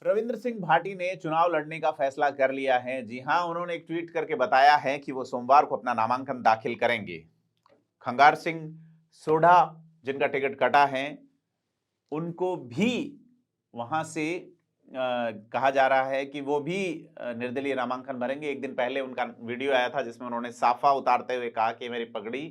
रविंद्र सिंह भाटी ने चुनाव लड़ने का फैसला कर लिया है। जी हां, उन्होंने एक ट्वीट करके बताया है कि वो सोमवार को अपना नामांकन दाखिल करेंगे। खंगार सिंह सोढ़ा, जिनका टिकट कटा है, उनको भी वहां से कहा जा रहा है कि वो भी निर्दलीय नामांकन भरेंगे। एक दिन पहले उनका वीडियो आया था जिसमें उन्होंने साफा उतारते हुए कहा कि मेरी पगड़ी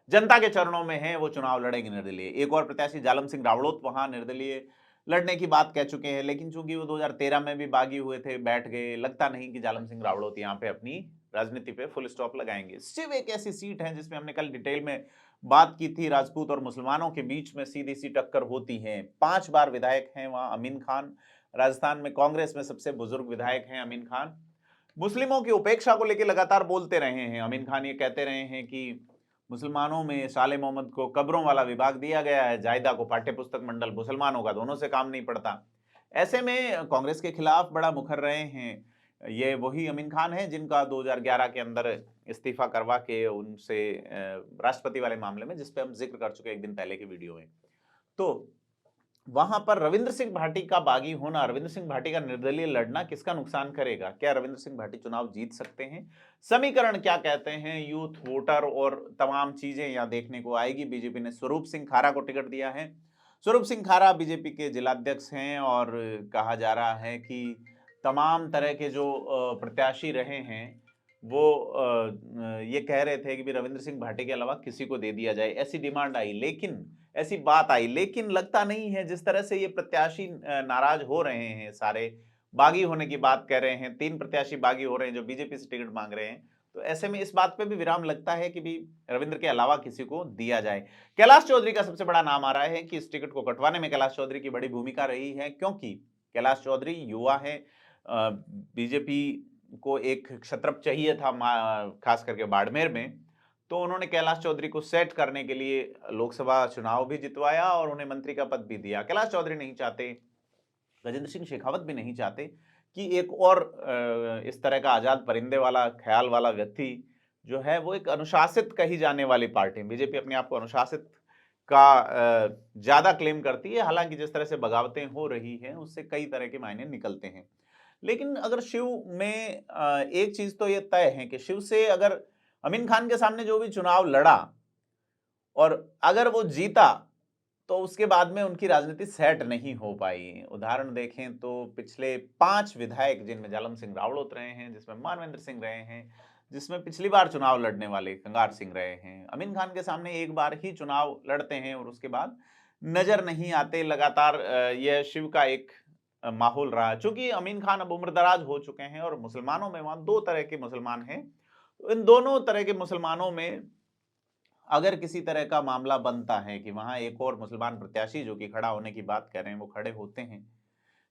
जनता के चरणों में है, वो चुनाव लड़ेंगे निर्दलीय। एक और प्रत्याशी जालम सिंह रावड़ोत वहां निर्दलीय लड़ने की बात कह चुके हैं, लेकिन चूंकि वो 2013 में भी बागी हुए थे, बैठ गए, लगता नहीं कि जालम सिंह रावड़ोत यहाँ पे अपनी राजनीति पे फुल स्टॉप लगाएंगे। सिर्फ एक ऐसी सीट है जिसमें हमने कल डिटेल में बात की थी, राजपूत और मुसलमानों के बीच में सीधी सी टक्कर होती है। 5 बार विधायक हैं वहां अमीन खान, राजस्थान में कांग्रेस में सबसे बुजुर्ग विधायक हैं अमीन खान। मुस्लिमों की उपेक्षा को लेकर लगातार बोलते रहे हैं अमीन खान। ये कहते रहे हैं कि मुसलमानों में साले मोहम्मद को कब्रों वाला विभाग दिया गया है, जायदा को पाठ्य पुस्तक मंडल, मुसलमानों का दोनों से काम नहीं पड़ता। ऐसे में कांग्रेस के खिलाफ बड़ा मुखर रहे हैं। ये वही अमीन खान है जिनका 2011 के अंदर इस्तीफा करवा के उनसे राष्ट्रपति वाले मामले में, जिसपे हम जिक्र कर चुके एक दिन पहले के वीडियो में, तो वहां पर रविंद्र सिंह भाटी का बागी होना, रविंद्र सिंह भाटी का निर्दलीय लड़ना किसका नुकसान करेगा? क्या रविंद्र सिंह भाटी चुनाव जीत सकते हैं? समीकरण क्या कहते हैं? यूथ वोटर और तमाम चीजें यहां देखने को आएगी। बीजेपी ने स्वरूप सिंह खारा को टिकट दिया है। स्वरूप सिंह खारा बीजेपी के जिलाध्यक्ष हैं और कहा जा रहा है कि तमाम तरह के जो प्रत्याशी रहे हैं वो ये कह रहे थे कि रविंद्र सिंह भाटी के अलावा किसी को दे दिया जाए, ऐसी डिमांड आई, लेकिन ऐसी बात आई, लेकिन लगता नहीं है। जिस तरह से ये प्रत्याशी नाराज हो रहे हैं, सारे बागी होने की बात कह रहे हैं, 3 प्रत्याशी बागी हो रहे हैं जो बीजेपी से टिकट मांग रहे हैं, तो ऐसे में इस बात पे भी विराम लगता है कि भी रविंद्र के अलावा किसी को दिया जाए। कैलाश चौधरी का सबसे बड़ा नाम आ रहा है कि इस टिकट को कटवाने में कैलाश चौधरी की बड़ी भूमिका रही है, क्योंकि कैलाश चौधरी युवा है। बीजेपी को एक क्षत्रप चाहिए था, खास करके बाड़मेर में, तो उन्होंने कैलाश चौधरी को सेट करने के लिए लोकसभा चुनाव भी जितवाया और उन्हें मंत्री का पद भी दिया। कैलाश चौधरी नहीं चाहते, गजेंद्र सिंह शेखावत भी नहीं चाहते कि एक और इस तरह का आजाद परिंदे वाला ख्याल वाला व्यक्ति जो है वो एक अनुशासित कही जाने वाली पार्टी, बीजेपी अपने आप को अनुशासित का ज्यादा क्लेम करती है, हालांकि जिस तरह से बगावतें हो रही हैं उससे कई तरह के मायने निकलते हैं। लेकिन अगर शिव में एक चीज तो ये तय है कि शिव से अगर अमीन खान के सामने जो भी चुनाव लड़ा और अगर वो जीता तो उसके बाद में उनकी राजनीति सेट नहीं हो पाई। उदाहरण देखें तो पिछले 5 विधायक, जिनमें जालम सिंह रावड़ोत रहे हैं, जिसमें मानवेंद्र सिंह रहे हैं, जिसमें पिछली बार चुनाव लड़ने वाले खंगार सिंह रहे हैं, अमीन खान के सामने एक बार ही चुनाव लड़ते हैं और उसके बाद नजर नहीं आते। लगातार यह शिव का एक माहौल रहा, चूंकि अमीन खान अब उम्रदराज हो चुके हैं और मुसलमानों में वहां 2 तरह के मुसलमान हैं। इन दोनों तरह के मुसलमानों में अगर किसी तरह का मामला बनता है कि वहां एक और मुसलमान प्रत्याशी जो कि खड़ा होने की बात कर रहे हैं वो खड़े होते हैं,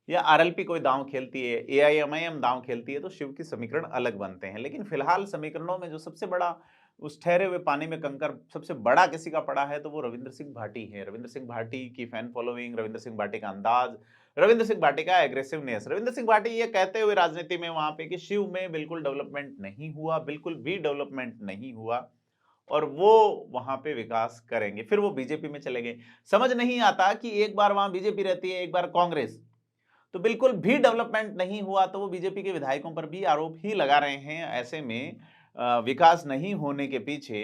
या आरएलपी कोई दांव खेलती है, एआईएमआईएम दांव खेलती है, तो शिव के समीकरण अलग बनते हैं। लेकिन फिलहाल समीकरणों में जो सबसे बड़ा, उस ठहरे हुए पानी में कंकर सबसे बड़ा किसी का पड़ा है तो वो रविंद्र सिंह भाटी है। रविंद्र सिंह भाटी की फैन फॉलोइंग, रविंद्र सिंह भाटी का अंदाज, रविंद्र सिंह भाटी का एग्रेसिवनेस। रविंद्र सिंह भाटी ये कहते हुए राजनीति में वहां पे कि शिव में बिल्कुल डेवलपमेंट नहीं हुआ, बिल्कुल भी डेवलपमेंट नहीं हुआ और वो वहां पे विकास करेंगे, फिर वो बीजेपी में चले गए। समझ नहीं आता कि एक बार वहां बीजेपी रहती है, एक बार कांग्रेस, तो बिल्कुल भी डेवलपमेंट नहीं हुआ तो वो बीजेपी के विधायकों पर भी आरोप ही लगा रहे हैं। ऐसे में विकास नहीं होने के पीछे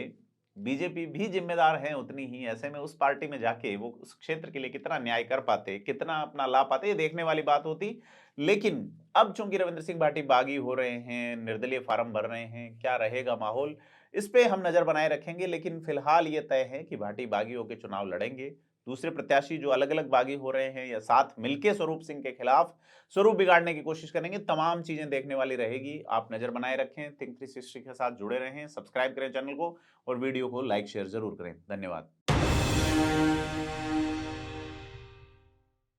बीजेपी भी जिम्मेदार है उतनी ही। ऐसे में उस पार्टी में जाके वो उस क्षेत्र के लिए कितना न्याय कर पाते, कितना अपना ला पाते, ये देखने वाली बात होती। लेकिन अब चूंकि रविंद्र सिंह भाटी बागी हो रहे हैं, निर्दलीय फार्म भर रहे हैं, क्या रहेगा माहौल, इस पे हम नजर बनाए रखेंगे। लेकिन फिलहाल ये तय है कि भाटी बागी होकर चुनाव लड़ेंगे। दूसरे प्रत्याशी जो अलग अलग बागी हो रहे हैं या साथ मिलकर स्वरूप सिंह के खिलाफ स्वरूप बिगाड़ने की कोशिश करेंगे, तमाम चीजें देखने वाली रहेगी। आप नजर बनाए रखें, थिंक 360 के साथ जुड़े रहें, सब्सक्राइब करें चैनल को और वीडियो को लाइक शेयर जरूर करें। धन्यवाद।